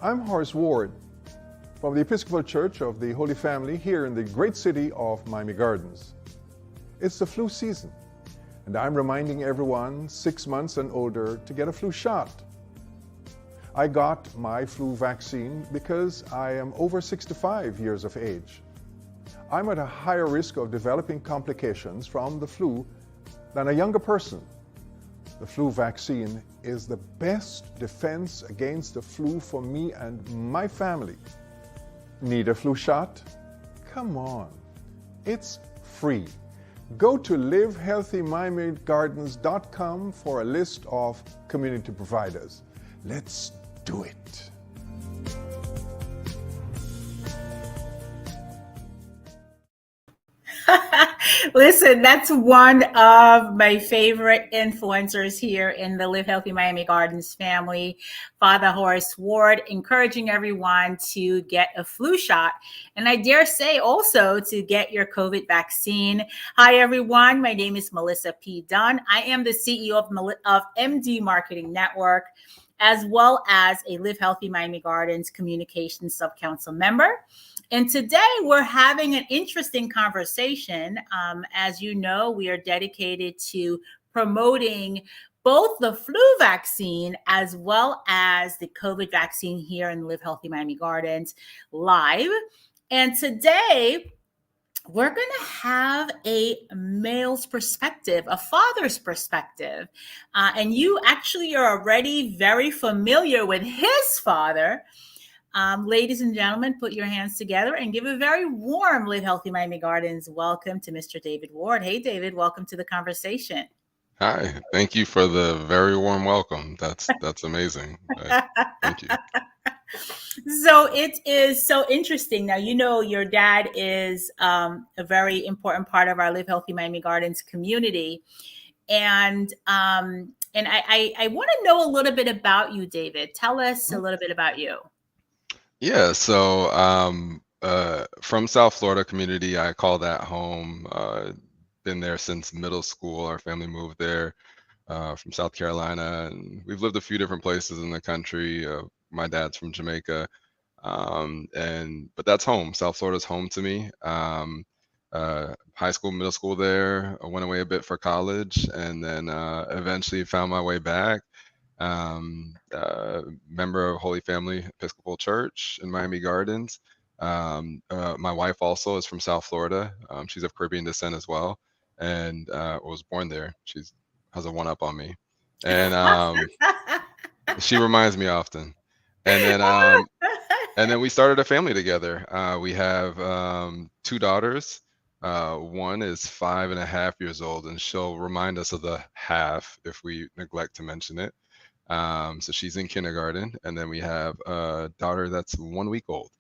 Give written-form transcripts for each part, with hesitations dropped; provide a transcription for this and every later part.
I'm Horace Ward from the Episcopal Church of the Holy Family here in the great city of Miami Gardens. It's the flu season, and I'm reminding everyone 6 months and older to get a flu shot. I got my flu vaccine because I am over 65 years of age. I'm at a higher risk of developing complications from the flu than a younger person. The flu vaccine is the best defense against the flu for me and my family. Need a flu shot? Come on. It's free. Go to livehealthymiamigardens.com for a list of community providers. Let's do it. Listen, that's one of my favorite influencers here in the Live Healthy Miami Gardens family, Father Horace Ward, encouraging everyone to get a flu shot. And I dare say also to get your COVID vaccine. Hi, everyone. My name is Melissa P. Dunn. I am the CEO of MD Marketing Network, as well as a Live Healthy Miami Gardens Communications Sub-Council member. And today we're having an interesting conversation. As you know, we are dedicated to promoting both the flu vaccine as well as the COVID vaccine here in Live Healthy Miami Gardens live. And today we're going to have a male's perspective, a father's perspective. And you actually are already very familiar with his father. Ladies and gentlemen, put your hands together and give a very warm Live Healthy Miami Gardens welcome to Mr. David Ward. Hey, David, welcome to the conversation. Hi, thank you for the very warm welcome. That's amazing. Thank you. So it is so interesting. Now, you know, your dad is a very important part of our Live Healthy Miami Gardens community. And I want to know a little bit about you, David. Tell us a little bit about you. Yeah, so from South Florida community, I call that home. Been there since middle school. Our family moved there from South Carolina, and we've lived a few different places in the country. My dad's from Jamaica, but that's home. South Florida's home to me. High school, middle school there. I went away a bit for college, and then eventually found my way back. Member of Holy Family Episcopal Church in Miami Gardens. My wife also is from South Florida. She's of Caribbean descent as well, and was born there. She has a one-up on me, and she reminds me often. And then we started a family together. We have 2 daughters. One is 5.5 years old, and she'll remind us of the half if we neglect to mention it. So she's in kindergarten, and then we have a daughter that's 1 week old.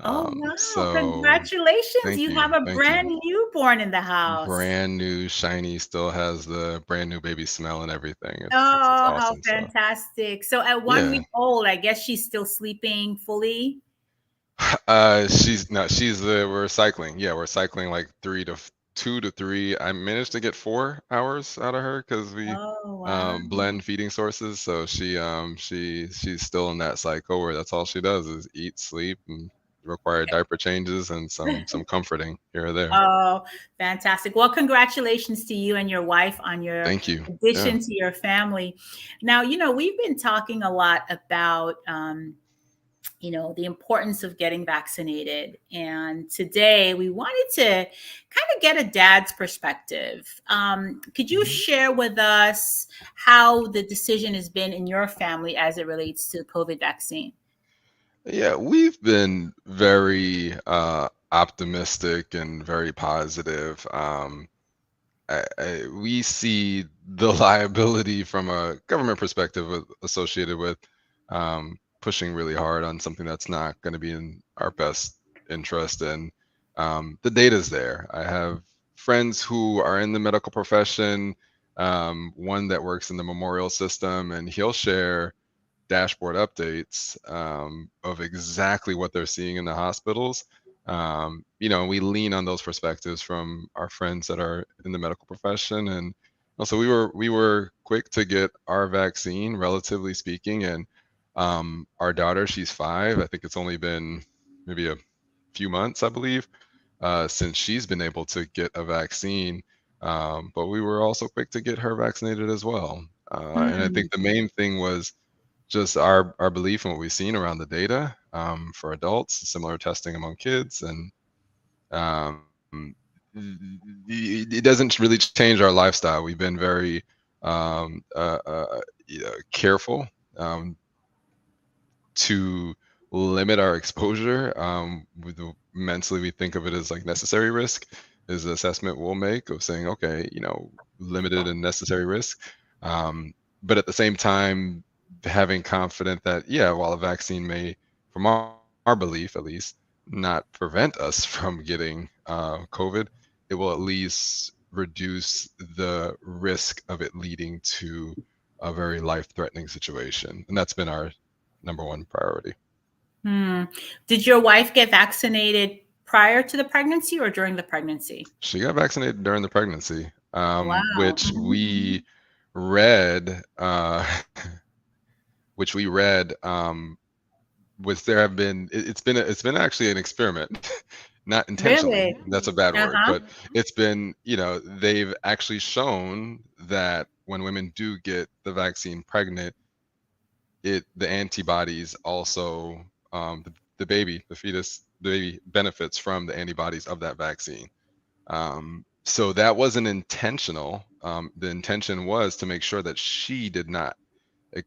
Oh, wow. So Congratulations. You have a thank brand you. newborn in the house. Brand new, shiny, still has the brand new baby smell and everything. It's Oh, how awesome. fantastic. So at 1 Yeah. week old, I guess she's still sleeping fully. We're cycling. Yeah, we're cycling like 2 to 3. I managed to get 4 hours out of her because we Oh, wow. blend feeding sources. So she's still in that cycle where that's all she does is eat, sleep, and require diaper changes and some comforting here or there. Oh, fantastic. Well, congratulations to you and your wife on your Thank you. addition to your family. Now, you know, we've been talking a lot about the importance of getting vaccinated. And today we wanted to kind of get a dad's perspective. Could you share with us how the decision has been in your family as it relates to the COVID vaccine? Yeah, we've been very optimistic and very positive. We see the liability from a government perspective associated with pushing really hard on something that's not going to be in our best interest. And the data's there. I have friends who are in the medical profession, one that works in the memorial system, and he'll share dashboard updates of exactly what they're seeing in the hospitals. We lean on those perspectives from our friends that are in the medical profession. And also we were quick to get our vaccine, relatively speaking, and Our daughter, she's 5. I think it's only been maybe a few months, I believe, since she's been able to get a vaccine. But we were also quick to get her vaccinated as well. And I think Mm, the main thing was just our belief in what we've seen around the data for adults, similar testing among kids, and um, it doesn't really change our lifestyle. We've been very careful um, to limit our exposure. Mentally, we think of it as like necessary risk is the assessment we'll make of saying, okay, limited and necessary risk. Um, but at the same time, having confident that, yeah, while a vaccine may, from our belief at least, not prevent us from getting COVID, it will at least reduce the risk of it leading to a very life-threatening situation. And that's been our number one priority. mm. Did your wife get vaccinated prior to the pregnancy or during the pregnancy? She got vaccinated during the pregnancy, Wow. which Mhm. we read, was there have been it's been actually an experiment, not intentionally. Really? That's a bad word, Uh-huh. but it's been, they've actually shown that when women do get the vaccine pregnant, the antibodies also the baby, the fetus, the baby benefits from the antibodies of that vaccine. So that wasn't intentional. The intention was to make sure that she did not e-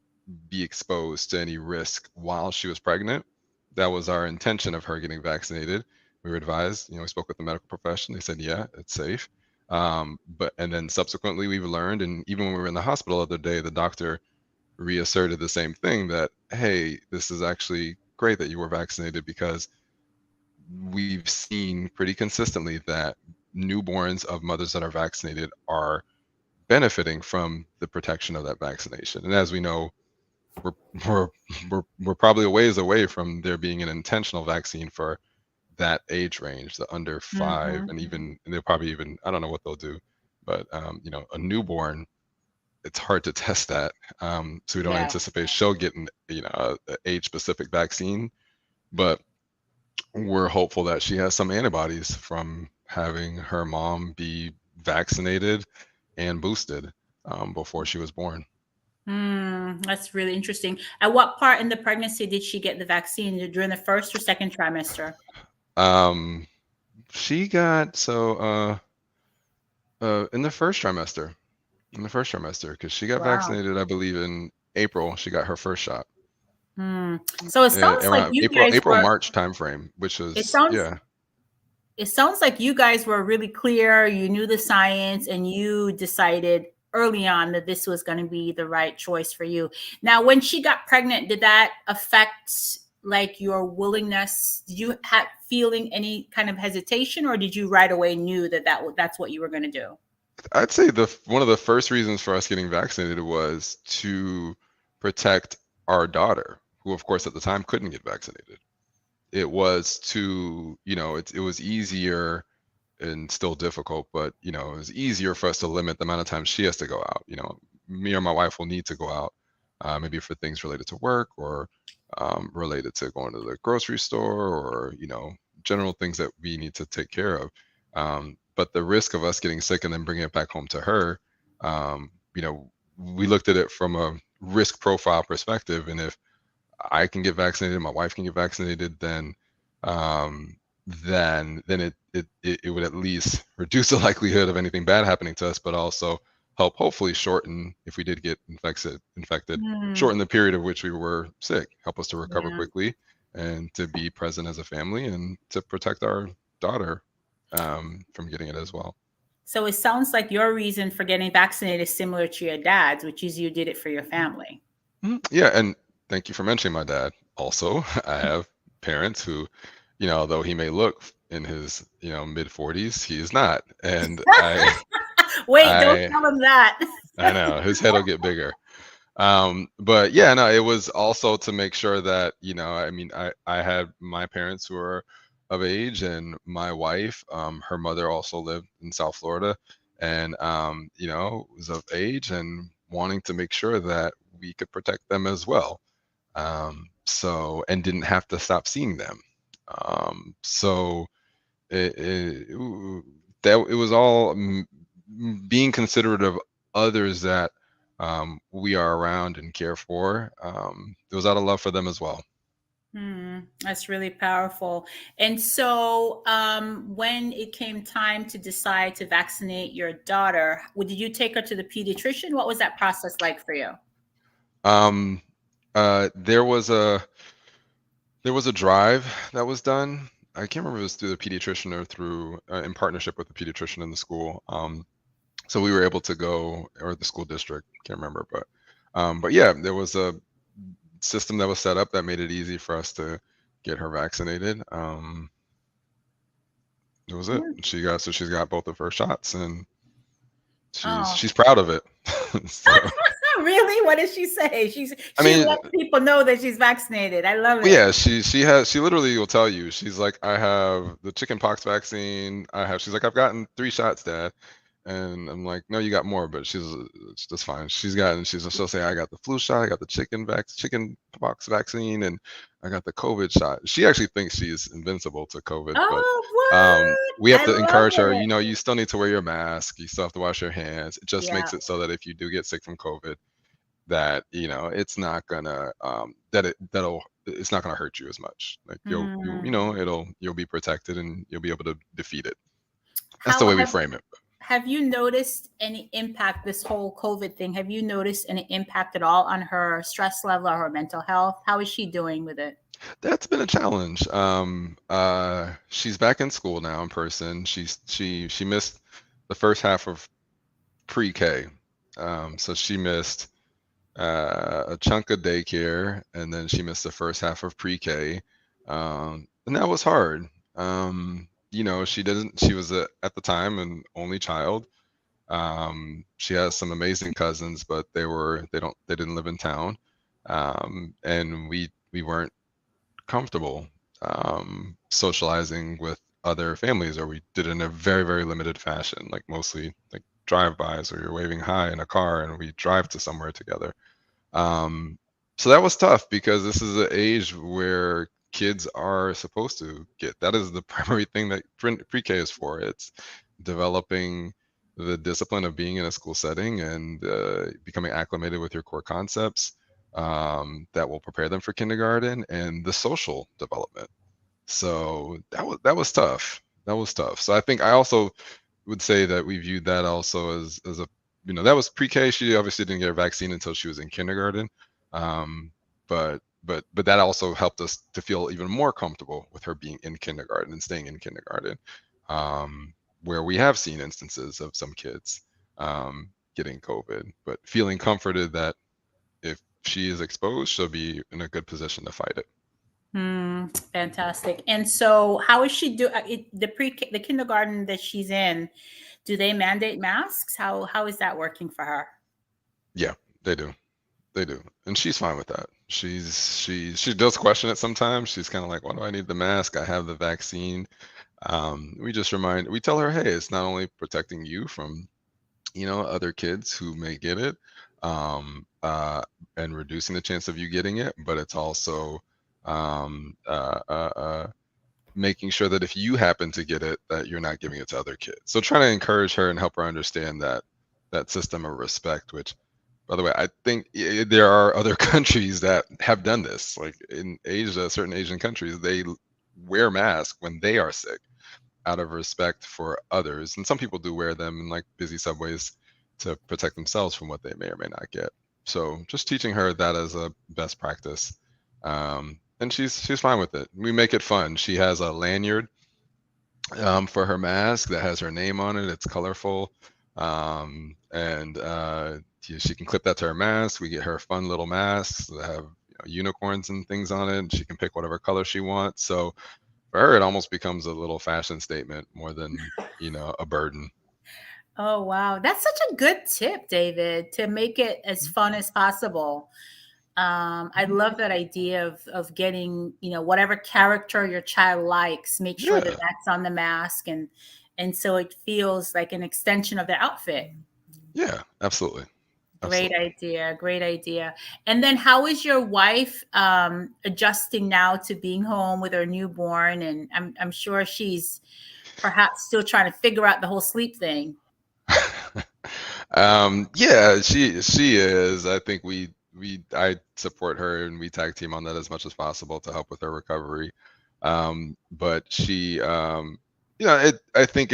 be exposed to any risk while she was pregnant. That was our intention of her getting vaccinated. We were advised, we spoke with the medical profession. They said, yeah, it's safe. But and then subsequently we've learned, and even when we were in the hospital the other day, the doctor reasserted the same thing that, hey, this is actually great that you were vaccinated because we've seen pretty consistently that newborns of mothers that are vaccinated are benefiting from the protection of that vaccination. And as we know, we're we're we're probably a ways away from there being an intentional vaccine for that age range, the under 5, Mhm. and even and they'll probably even I don't know what they'll do, but a newborn, it's hard to test that. So we don't Yeah. anticipate she'll get an a age specific vaccine, but we're hopeful that she has some antibodies from having her mom be vaccinated and boosted before she was born. That's really interesting. At what part in the pregnancy did she get the vaccine? During the first or second trimester? Um, she got in the first trimester, because she got Wow. vaccinated, I believe, in April. She got her first shot So it sounds like around you April, guys April, were, March timeframe, which it was sounds yeah. it sounds like you guys were really clear, you knew the science, and you decided early on that this was going to be the right choice for you. Now, when she got pregnant, did that affect like your willingness? Did you have feeling any kind of hesitation, or did you right away knew that that's what you were going to do? I'd say the one of the first reasons for us getting vaccinated was to protect our daughter, who of course at the time couldn't get vaccinated. It was to, it was easier and still difficult, but it was easier for us to limit the amount of time she has to go out. Me or my wife will need to go out, maybe for things related to work or related to going to the grocery store or general things that we need to take care of. But the risk of us getting sick and then bringing it back home to her, we looked at it from a risk profile perspective, and if I can get vaccinated, my wife can get vaccinated, um, then it would at least reduce the likelihood of anything bad happening to us, but also help hopefully shorten if we did get infected, Hmm. shorten the period of which we were sick, help us to recover Yeah. quickly, and to be present as a family and to protect our daughter from getting it as well. So it sounds like your reason for getting vaccinated is similar to your dad's, which is you did it for your family. Mhm. Yeah, and thank you for mentioning my dad. Also, I have parents who, though he may look in his, mid 40s, he is not. And Wait, don't I, tell him that. I know his head will get bigger. But yeah, no, it was also to make sure that, I mean, I had my parents who were of age, and my wife, her mother also lived in South Florida, and was of age and wanting to make sure that we could protect them as well. So, and didn't have to stop seeing them. So it, that it was all being considerate of others that we are around and care for. It was out of love for them as well. That's really powerful. And so, when it came time to decide to vaccinate your daughter, did you take her to the pediatrician? What was that process like for you? Um, there was a drive that was done. I can't remember if it was through the pediatrician or through in partnership with the pediatrician in the school. So we were able to go, or the school district, can't remember, but yeah, there was a system that was set up that made it easy for us to get her vaccinated. It was it. Yeah. She's got both of her shots, and she's Oh, she's proud of it. So really? What did she say? I She mean, lets people know that she's vaccinated. I love well, it. yeah, she literally will tell you. She's like, I have the chicken pox vaccine. She's like, I've gotten 3 shots, Dad. And I'm like, no, you got more, but it's just fine. She'll say, I got the flu shot, I got the chicken pox vaccine, and I got the COVID shot. She actually thinks she's invincible to COVID, but Oh, what? we have I to love encourage her, it. you still need to wear your mask, you still have to wash your hands. It just Yeah. makes it so that if you do get sick from COVID, that it's not gonna it's not gonna hurt you as much. Like Hmm. you'll be protected and you'll be able to defeat it. That's the How way we frame it. have you noticed any impact, this whole COVID thing? Have you noticed any impact at all on her stress level or her mental health? How is she doing with it? That's been a challenge. She's back in school now in person. She missed the first half of pre-K. So she missed a chunk of daycare, and then she missed the first half of pre-K. And that was hard. She didn't. She was at the time an only child. She has some amazing cousins, but they didn't live in town, and we weren't comfortable socializing with other families, or we did it in a very, very limited fashion, like mostly like drive-bys, or you're waving hi in a car and we drive to somewhere together. um, so that was tough because this is an age where kids are supposed to get, that is the primary thing that pre-K is for. It's developing the discipline of being in a school setting and becoming acclimated with your core concepts that will prepare them for kindergarten and the social development. So that was tough. That was tough. So I think I also would say that we viewed that also as a, that was pre-K. She obviously didn't get a vaccine until she was in kindergarten. But that also helped us to feel even more comfortable with her being in kindergarten and staying in kindergarten, where we have seen instances of some kids getting COVID, but feeling comforted that if she is exposed, she'll be in a good position to fight it. Fantastic. And so, how is she do the kindergarten that she's in? Do they mandate masks? How is that working for her? Yeah, they do. They do, and she's fine with that. She does question it sometimes. She's kind of like, "Why do I need the mask? I have the vaccine." We tell her, "Hey, it's not only protecting you from other kids who may get it, um, uh, and reducing the chance of you getting it, but it's also um, uh, uh, uh, making sure that if you happen to get it, that you're not giving it to other kids." So trying to encourage her and help her understand that system of respect, which, by the way, I think there are other countries that have done this. Like in Asia, certain Asian countries, they wear masks when they are sick out of respect for others. And some people do wear them in like busy subways to protect themselves from what they may or may not get. So just teaching her that as a best practice. And she's fine with it. We make it fun. She has a lanyard for her mask that has her name on it. It's colorful. And she can clip that to her mask. We get her fun little masks that have unicorns and things on it. And she can pick whatever color she wants. So for her, it almost becomes a little fashion statement more than, a burden. Oh, wow. That's such a good tip, David, to make it as fun as possible. I Mhm. love that idea of getting, whatever character your child likes, make sure that Yeah, that's on the mask, and so it feels like an extension of their outfit. yeah, absolutely. Great Absolutely. idea. Great idea. And then how is your wife adjusting now to being home with her newborn? And I'm sure she's perhaps still trying to figure out the whole sleep thing. Yeah, she is. I think I support her and we tag team on that as much as possible to help with her recovery. But she, I think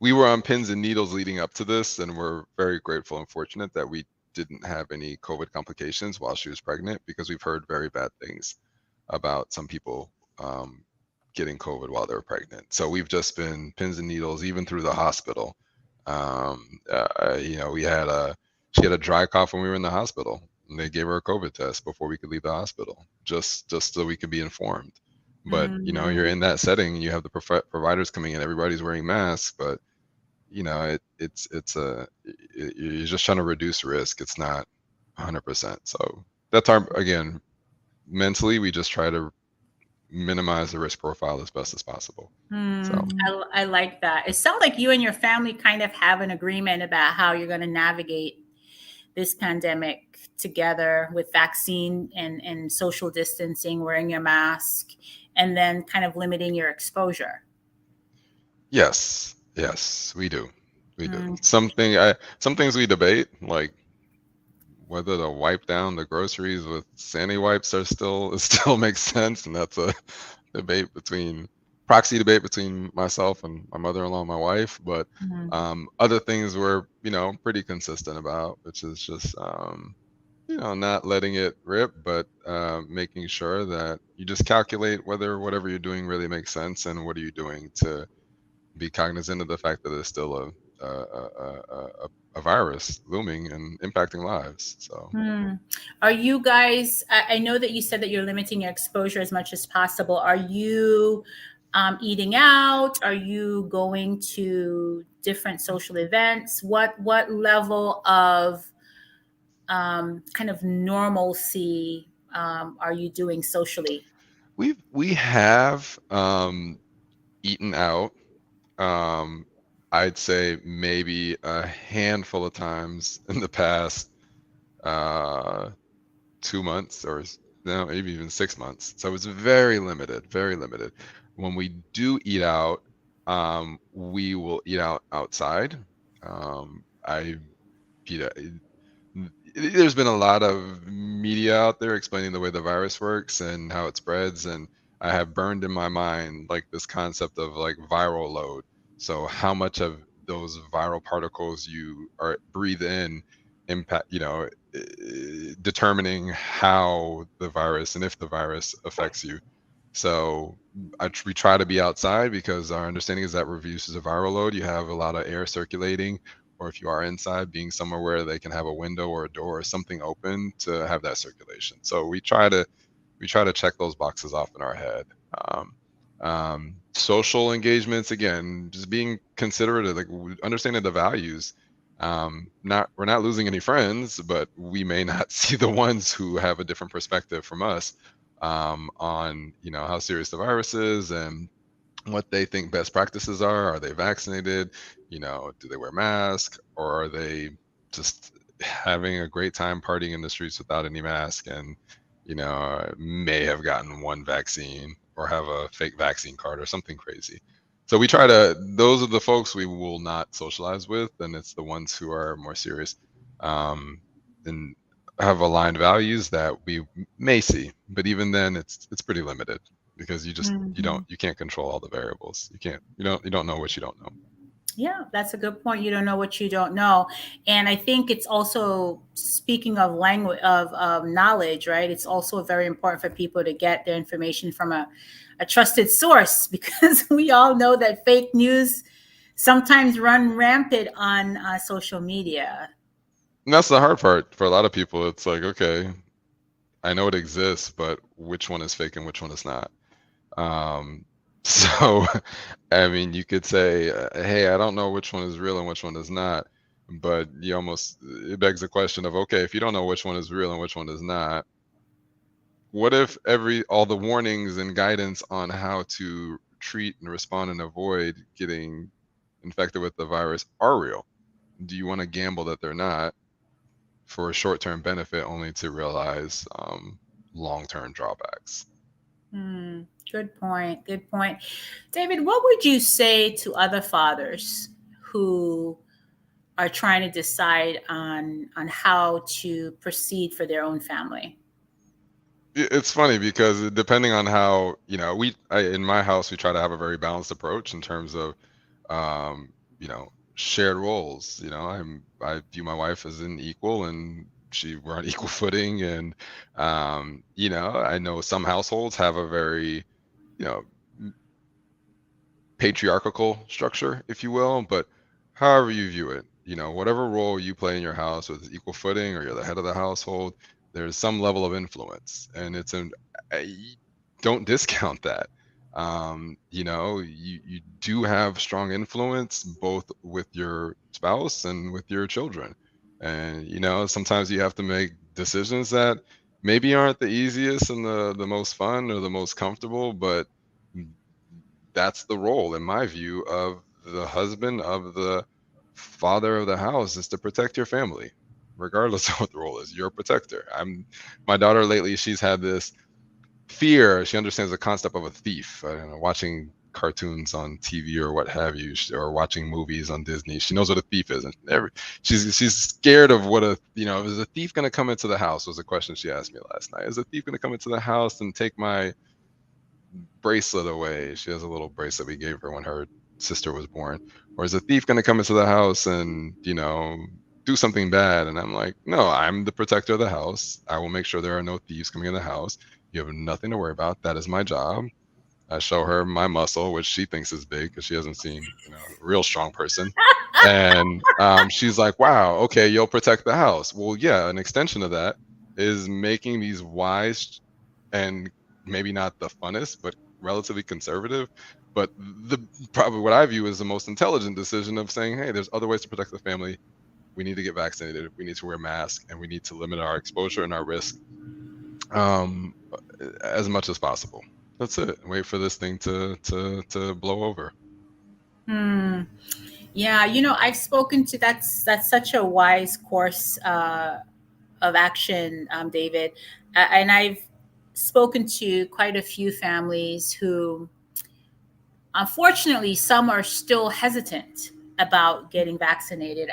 we were on pins and needles leading up to this, and we're very grateful and fortunate that we didn't have any COVID complications while she was pregnant, because we've heard very bad things about some people getting COVID while they were pregnant. So we've just been pins and needles even through the hospital. We had she had a dry cough when we were in the hospital, and they gave her a COVID test before we could leave the hospital, just so we could be informed. But you're Mm, in that setting, you have the providers coming in, everybody's wearing masks, but you're just trying to reduce risk. It's not 100%. So that's our, again, mentally, we just try to minimize the risk profile as best as possible. So I like that. It sounds like you and your family kind of have an agreement about how you're going to navigate this pandemic together with vaccine and social distancing, wearing your mask, and then kind of limiting your exposure. yes, we do. We do. Mm, Some things we debate, like whether to wipe down the groceries with sandy wipes are still it still makes sense, and that's a proxy debate between myself and my mother-in-law and my wife. But mm, other things we're pretty consistent about, which is just not letting it rip, but making sure that you just calculate whether whatever you're doing really makes sense, and what are you doing to be cognizant of the fact that there's still a virus looming and impacting lives. So mm. Are you guys, I know that you said that you're limiting your exposure as much as possible. Are you eating out? Are you going to different social events? What level of kind of normalcy are you doing socially? we have eaten out. Um, I'd say maybe a handful of times in the past uh, 2 months, or no, maybe even 6 months. So it's very limited, very limited. When we do eat out, we will eat out outside. I eat, there's been a lot of media out there explaining the way the virus works and how it spreads, and I have burned in my mind like this concept of like viral load. So how much of those viral particles you are breathe in impact, determining how the virus and if the virus affects you. So we try to be outside, because our understanding is that reduces a viral load. You have a lot of air circulating, or if you are inside, being somewhere where they can have a window or a door or something open to have that circulation. So we try to check those boxes off in our head. Um, Social engagements, again, just being considerate of, like, understanding the values. Not We're not losing any friends, but we may not see the ones who have a different perspective from us on how serious the virus is and what they think best practices are. Are they vaccinated? Do they wear masks, or are they just having a great time partying in the streets without any mask, and may have gotten one vaccine or have a fake vaccine card or something crazy. So we try to, those are the folks we will not socialize with, and it's the ones who are more serious and have aligned values that we may see. But even then, it's pretty limited, because Mhm. you can't control all the variables. You don't know what you don't know. Yeah, that's a good point. You don't know what you don't know. And I think it's also, speaking of language, of knowledge, right? It's also very important for people to get their information from a trusted source because we all know that fake news sometimes run rampant on social media. And that's the hard part for a lot of people. It's like, okay, I know it exists, but which one is fake and which one is not? Um, so, I mean, you could say, hey, I don't know which one is real and which one is not, but it begs the question of, okay, if you don't know which one is real and which one is not, what if all the warnings and guidance on how to treat and respond and avoid getting infected with the virus are real? Do you want to gamble that they're not? for a short-term benefit only to realize long-term drawbacks. Hmm, good point. Good point. David, what would you say to other fathers who are trying to decide on how to proceed for their own family? It's funny because depending on how, in my house, we try to have a very balanced approach in terms of, um, shared roles. I view my wife as an equal, and we're on equal footing. And, I know some households have a very, you know, patriarchal structure, if you will, but however you view it, whatever role you play in your house with equal footing or you're the head of the household, there's some level of influence, and don't discount that. You do have strong influence both with your spouse and with your children. And, sometimes you have to make decisions that maybe aren't the easiest and the most fun or the most comfortable, but that's the role, in my view, of the husband, of the father of the house, is to protect your family, regardless of what the role is. You're a protector. My daughter lately, she's had this fear. She understands the concept of a thief. I don't know, watching cartoons on TV or what have you, or watching movies on Disney. She knows what a thief is, and she's scared of is a thief going to come into the house? Was a question she asked me last night. Is a thief going to come into the house and take my bracelet away? She has a little bracelet we gave her when her sister was born. Or is a thief going to come into the house and, do something bad? And I'm like, no, I'm the protector of the house. I will make sure there are no thieves coming in the house. You have nothing to worry about. That is my job. I show her my muscle, which she thinks is big because she hasn't seen, a real strong person. And she's like, wow, okay, you'll protect the house. Well, yeah, an extension of that is making these wise and maybe not the funnest, but relatively conservative. But probably what I view as the most intelligent decision of saying, hey, there's other ways to protect the family. We need to get vaccinated. We need to wear masks, and we need to limit our exposure and our risk um, as much as possible. That's it. Wait for this thing to blow over. Hmm. Yeah, I've spoken to that's such a wise course of action, David, and I've spoken to quite a few families who, unfortunately, some are still hesitant about getting vaccinated.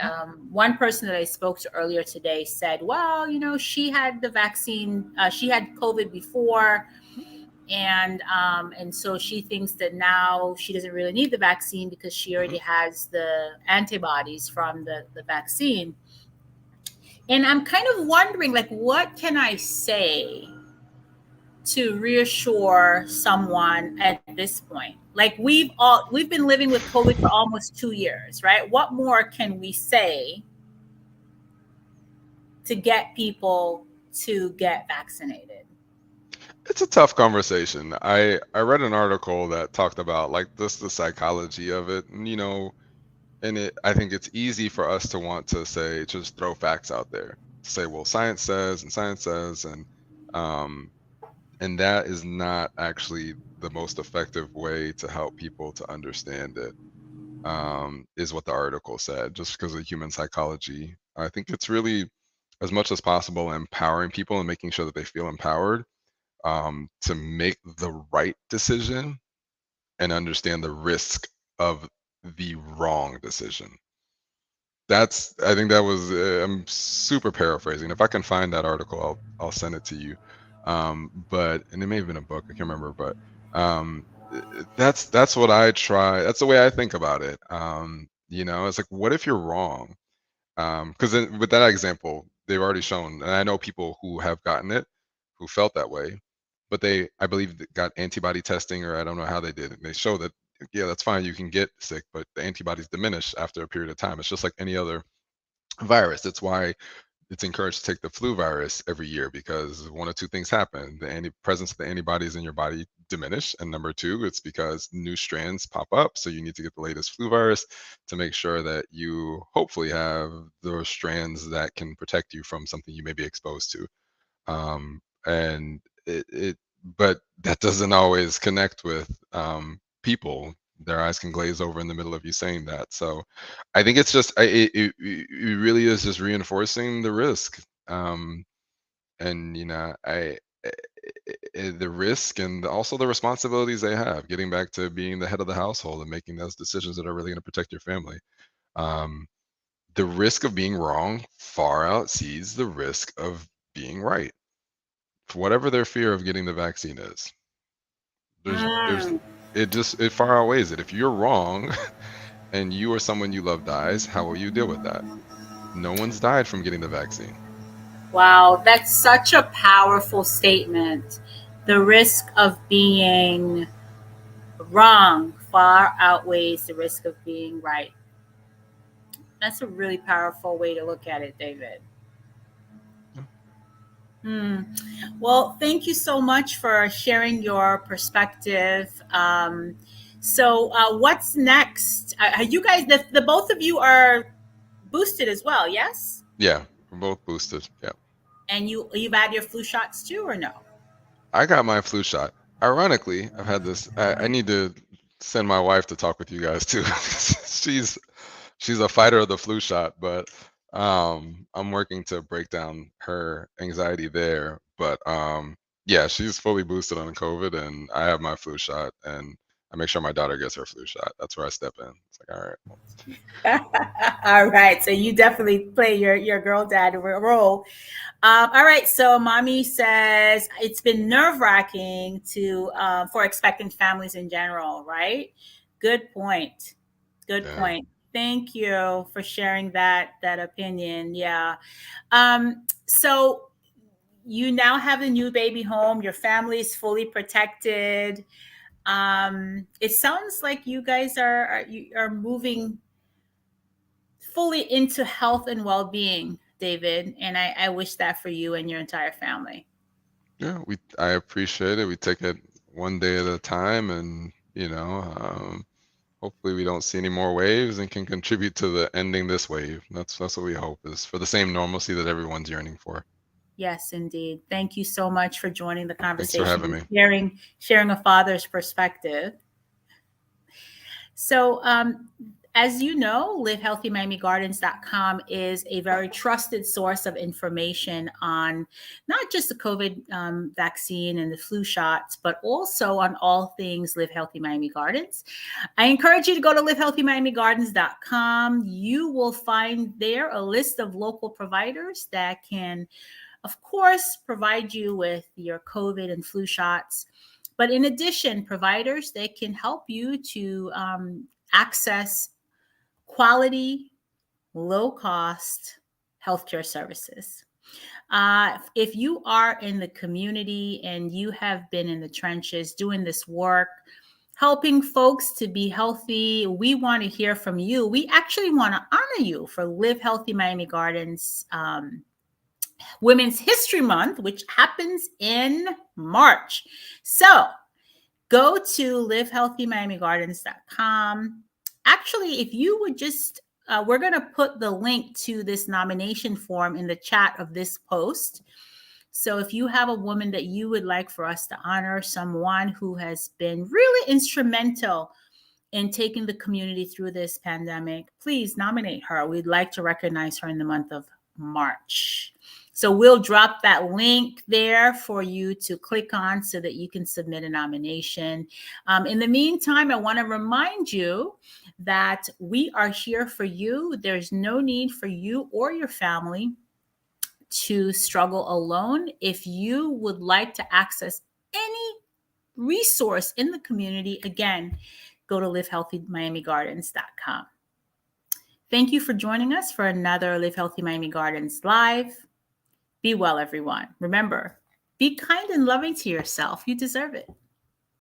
One person that I spoke to earlier today said, "Well, she had the vaccine, she had COVID before." And so she thinks that now she doesn't really need the vaccine because she Hmm. already has the antibodies from the vaccine. And I'm kind of wondering, like, what can I say to reassure someone at this point? Like, we've been living with COVID for almost 2 years, right? What more can we say to get people to get vaccinated? It's a tough conversation. I read an article that talked about like this the psychology of it, and I think it's easy for us to want to say just throw facts out there, say, well, science says and science says, um and that is not actually the most effective way to help people to understand it. Is what the article said, just because of human psychology. I think it's really, as much as possible, empowering people and making sure that they feel empowered to make the right decision and understand the risk of the wrong decision. I think that was, I'm super paraphrasing. If I can find that article, I'll send it to you. But and it may have been a book, I can't remember, but that's what I try. That's the way I think about it. It's like, what if you're wrong? Because with that example, they've already shown, and I know people who have gotten it, who felt that way, but I believe, got antibody testing, or I don't know how they did it. They show that, yeah, that's fine, you can get sick, but the antibodies diminish after a period of time. It's just like any other virus. That's why it's encouraged to take the flu virus every year, because one of two things happen: the presence of the antibodies in your body diminish, and number two, it's because new strands pop up, so you need to get the latest flu virus to make sure that you hopefully have those strands that can protect you from something you may be exposed to. And it but that doesn't always connect with people. their eyes can glaze over in the middle of you saying that. So I think it's just it really is just reinforcing the risk. And the risk and also the responsibilities they have, getting back to being the head of the household and making those decisions that are really going to protect your family. Um, the risk of being wrong far outsees the risk of being right. For whatever their fear of getting the vaccine is, there's Mm. it far outweighs it. If you're wrong and you or someone you love dies, how will you deal with that? No one's died from getting the vaccine. Wow, that's such a powerful statement. The risk of being wrong far outweighs the risk of being right. That's a really powerful way to look at it, David. Yeah. Hmm. Well, thank you so much for sharing your perspective. What's next? You guys, the both of you are boosted as well, yes? Yeah, we're both boosted. Yeah. And you've had your flu shots too, or no? I got my flu shot. Ironically, I've had this. I need to send my wife to talk with you guys too. she's she's a fighter of the flu shot, but I'm working to break down her anxiety there. But yeah, she's fully boosted on COVID, and I have my flu shot, and I make sure my daughter gets her flu shot. That's where I step in. It's like, all right, well, All right. So you definitely play your girl dad role. All right. So mommy says it's been nerve wracking to for expectant families in general, right? Good point. Good yeah. point. Thank you for sharing that opinion. Yeah. So you now have a new baby home. Your family is fully protected. It sounds like you guys are moving fully into health and well-being, David, and I wish that for you and your entire family. Yeah, I appreciate it. We take it one day at a time, and hopefully we don't see any more waves and can contribute to the ending this wave. That's what we hope, is for the same normalcy that everyone's yearning for. Yes, indeed. Thank you so much for joining the Thanks for having conversation, me. sharing a father's perspective. So, as you know, livehealthymiamigardens.com is a very trusted source of information on not just the COVID vaccine and the flu shots, but also on all things Live Healthy Miami Gardens. I encourage you to go to livehealthymiamigardens.com. You will find there a list of local providers that can, of course, provide you with your COVID and flu shots. But in addition, providers, they can help you to access quality, low cost healthcare services. If you are in the community and you have been in the trenches doing this work, helping folks to be healthy, we want to hear from you. We actually want to honor you for Live Healthy Miami Gardens Women's History Month, which happens in March. So go to livehealthymiamigardens.com. Actually, if you would just, we're going to put the link to this nomination form in the chat of this post. So if you have a woman that you would like for us to honor, someone who has been really instrumental in taking the community through this pandemic, please nominate her. We'd like to recognize her in the month of March. So we'll drop that link there for you to click on so that you can submit a nomination. In the meantime, I want to remind you that we are here for you. There's no need for you or your family to struggle alone. If you would like to access any resource in the community, again, go to livehealthymiamigardens.com. Thank you for joining us for another Live Healthy Miami Gardens Live. Be well, everyone. Remember, be kind and loving to yourself. You deserve it.